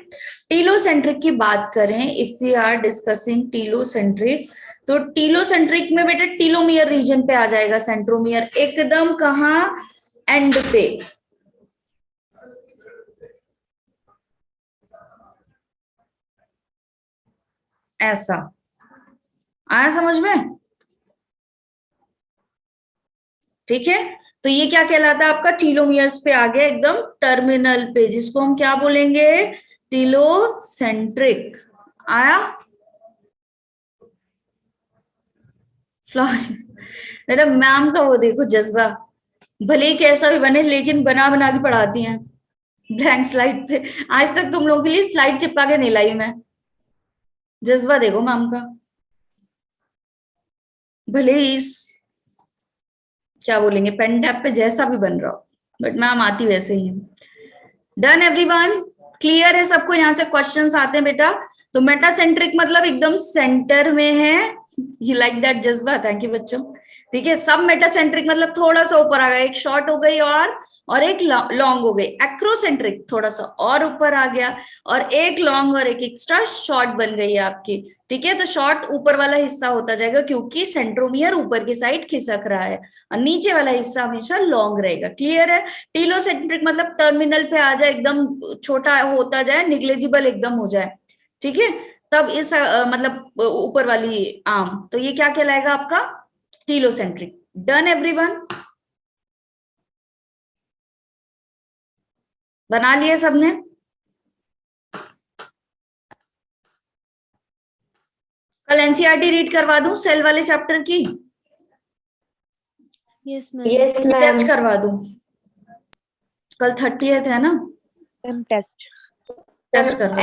टीलोसेंट्रिक की बात करें, if we are discussing telocentric, तो टीलोसेंट्रिक में बेटा टीलोमियर रीजन पे आ जाएगा सेंट्रोमियर, एकदम कहां, एंड पे। ऐसा आया समझ में, ठीक है। तो ये क्या कहलाता है आपका, टीलोमियर्स पे आ गया एकदम टर्मिनल पे, जिसको हम क्या बोलेंगे, टीलोसेंट्रिक। आया बेटा, मैम का वो देखो जज्बा, भले ही कैसा भी बने लेकिन बना बना के पढ़ाती हैं ब्लैंक स्लाइड पे। आज तक तुम लोगों के लिए स्लाइड चिपका के नहीं लाई मैं, जज्बा देखो मैम का, भले ही इस क्या बोलेंगे पेन टैप पे जैसा भी बन रहा हो, बट मैम आती वैसे ही है। डन एवरीवन, क्लियर है सबको, यहाँ से क्वेश्चंस आते हैं बेटा। तो मेटासेंट्रिक मतलब एकदम सेंटर में है, यू लाइक दैट जज्बा, थैंक यू बच्चों, ठीक है। सब मेटासेंट्रिक मतलब थोड़ा सा ऊपर आ गया, एक शॉर्ट हो गई और एक लॉन्ग हो गई। एक्रोसेंट्रिक थोड़ा सा और ऊपर आ गया और एक लॉन्ग और एक एक्स्ट्रा शॉर्ट बन गई है आपकी, ठीक है। तो शॉर्ट ऊपर वाला हिस्सा होता जाएगा क्योंकि सेंट्रोमियर ऊपर की साइड खिसक रहा है, और नीचे वाला हिस्सा हमेशा लॉन्ग रहेगा। क्लियर है। टीलोसेंट्रिक मतलब टर्मिनल पे आ जाए, एकदम छोटा होता जाए, निग्लेजिबल एकदम हो जाए, ठीक है, तब इस मतलब ऊपर वाली आर्म, तो ये क्या कहलाएगा आपका, टीलोसेंट्रिक। डन एवरीवन, बना लिए सबने। कल एनसीईआरटी रीड करवा दूं सेल वाले चैप्टर की, Yes, ma'am. टेस्ट करवा दूं, कल 30th है ना, Test. टेस्ट करवा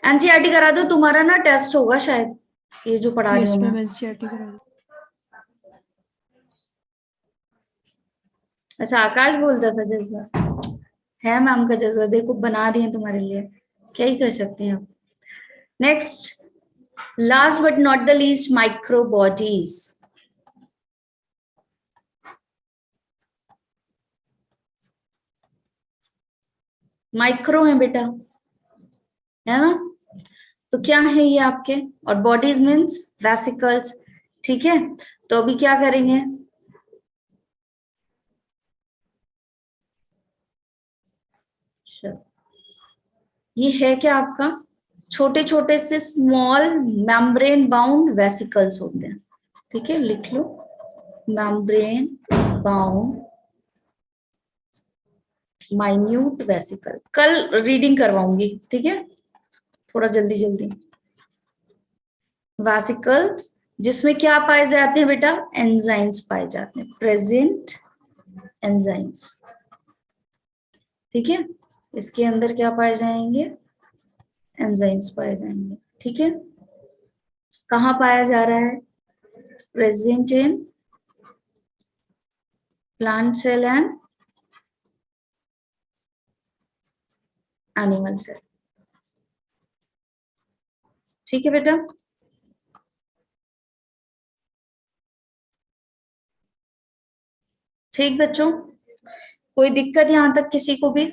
एनसीईआरटी करा दो, तुम्हारा ना टेस्ट होगा शायद, ये जो पढ़ा रही यस हूँ मैम, मैं। एनसीईआरटी करा दो। अच्छा आकाश बोलता था जज्बा, है मैम का जज्बा, देखो बना रही है तुम्हारे लिए, क्या ही कर सकते हैं आप। Next, last but not the least, micro bodies. Micro है बेटा, है ना, तो क्या है ये आपके, और बॉडीज मीन्स वेसिकल्स, ठीक है। तो अभी क्या करेंगे, ये है क्या आपका, छोटे छोटे से स्मॉल मेम्ब्रेन बाउंड वेसिकल्स होते हैं, ठीक है, लिख लो, मेम्ब्रेन बाउंड माइन्यूट वेसिकल। कल रीडिंग करवाऊंगी, ठीक है, थोड़ा जल्दी जल्दी। वेसिकल्स जिसमें क्या पाए जाते हैं बेटा, एंजाइम्स पाए जाते हैं, प्रेजेंट एंजाइम्स, ठीक है। इसके अंदर क्या पाए जाएंगे, एंजाइम्स पाए जाएंगे, ठीक है। कहाँ पाया जा रहा है, present in plant cell and animal cell, ठीक है बेटा। ठीक बच्चों, कोई दिक्कत यहां तक किसी को भी,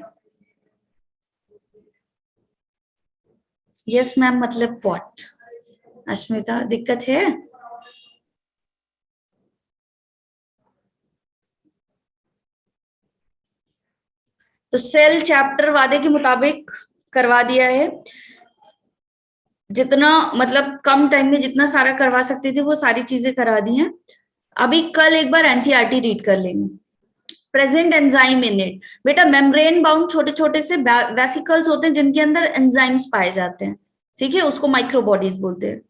यस मैम मतलब व्हाट, अश्मिता दिक्कत है, तो सेल चैप्टर वादे के मुताबिक करवा दिया है, जितना मतलब कम टाइम में जितना सारा करवा सकते थे वो सारी चीजें करा दी हैं। अभी कल एक बार एनसीईआरटी रीड कर लेंगे। प्रेजेंट एंजाइम इन इट, बेटा मेम्ब्रेन बाउंड छोटे छोटे से वेसिकल्स होते हैं जिनके अंदर एंजाइम्स पाए जाते हैं, ठीक है, उसको माइक्रोबॉडीज बोलते हैं।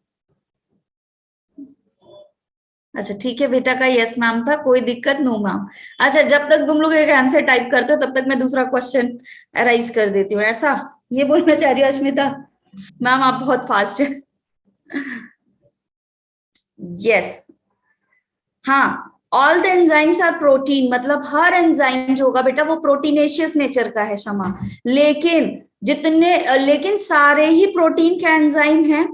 अच्छा ठीक है बेटा का यस मैम था, कोई दिक्कत नो मैम। अच्छा जब तक तुम लोग एक आंसर टाइप करते हो तब तक मैं दूसरा क्वेश्चन अराइज कर देती हूँ, ऐसा ये बोलना चाह रही हो अश्मिता? मैम आप बहुत फास्ट है। यस हाँ, all the enzymes are protein, मतलब हर एंजाइम जो होगा बेटा वो प्रोटीनेशियस नेचर का है क्षमा, लेकिन सारे ही प्रोटीन के एंजाइम हैं?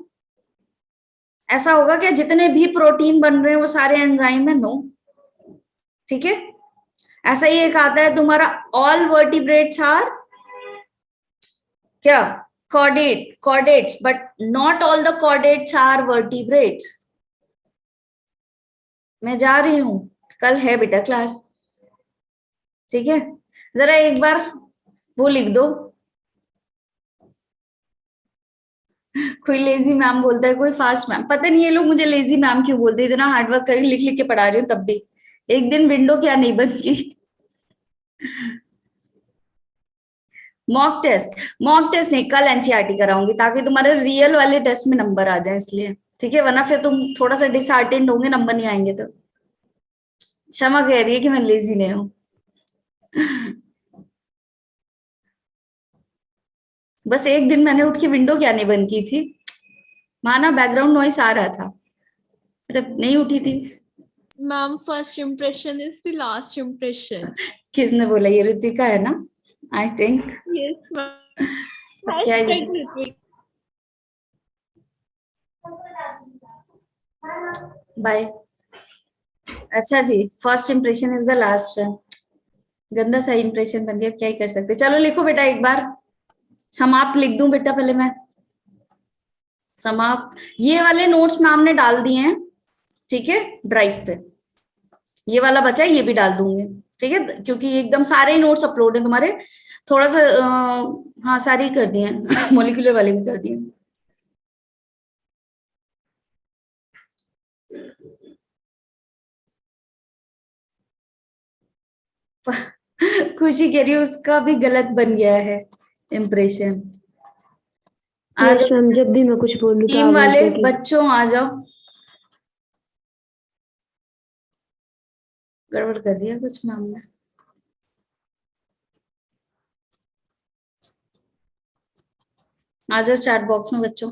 ऐसा होगा क्या जितने भी प्रोटीन बन रहे हैं वो सारे एंजाइम है? नो, ठीक है। ऐसा ही एक आता है तुम्हारा, ऑल वर्टिब्रेट्स आर क्या? Chordates, but not all the chordates are vertebrates. मैं जा रही हूं, कल है बेटा क्लास, ठीक है। जरा एक बार वो लिख दो। कोई लेजी मैम बोलता है, कोई फास्ट मैम, पता नहीं ये लोग मुझे लेजी मैम क्यों बोलते हैं, इतना हार्डवर्क करके लिख लिख के पढ़ा रही हूँ तब भी। एक दिन विंडो क्या नहीं बनती। मॉक टेस्ट नहीं, कल एनसीईआरटी कराऊंगी ताकि तुम्हारे रियल वाले टेस्ट में नंबर आ जाए, इसलिए ठीक है, वरना फिर तुम थोड़ा सा डिसहार्टेंड होंगे, नंबर नहीं आएंगे तो। क्षमा कह रही है कि मैं लेजी नहीं हूँ। बस एक दिन मैंने उठ के विंडो क्या नहीं बंद की थी, माना बैकग्राउंड नॉइस आ रहा था, मतलब नहीं उठी थी। Ma'am first impression is the last impression. किसने बोला? ये ऋतिका है ना, आई थिंक। यस मैम, क्या हैशटैग ऋत्विक। बाय। अच्छा जी, first impression is the last, गंदा सा इंप्रेशन बन गया, क्या ही कर सकते। चलो लिखो बेटा एक बार, समाप्त लिख दूं बेटा पहले मैं? समाप्त, ये वाले नोट्स मैम ने डाल दिए हैं, ठीक है, ड्राइव पे। ये वाला बचा है, ये भी डाल दूंगे, ठीक है, क्योंकि एकदम सारे ही नोट्स अपलोड हैं तुम्हारे। थोड़ा सा हाँ सारे ही कर दिए हैं। मोलिकुलर वाले भी कर दिए। खुशी कह रही है उसका भी गलत बन गया है इम्प्रेशन। आज यस मैम, जब भी मैं कुछ बोलूं तो टीम आप वाले बोलते हैं कि बच्चों आ जाओ। गड़बड़ कर दिया कुछ मैम ने। आ जाओ चैट बॉक्स में बच्चों।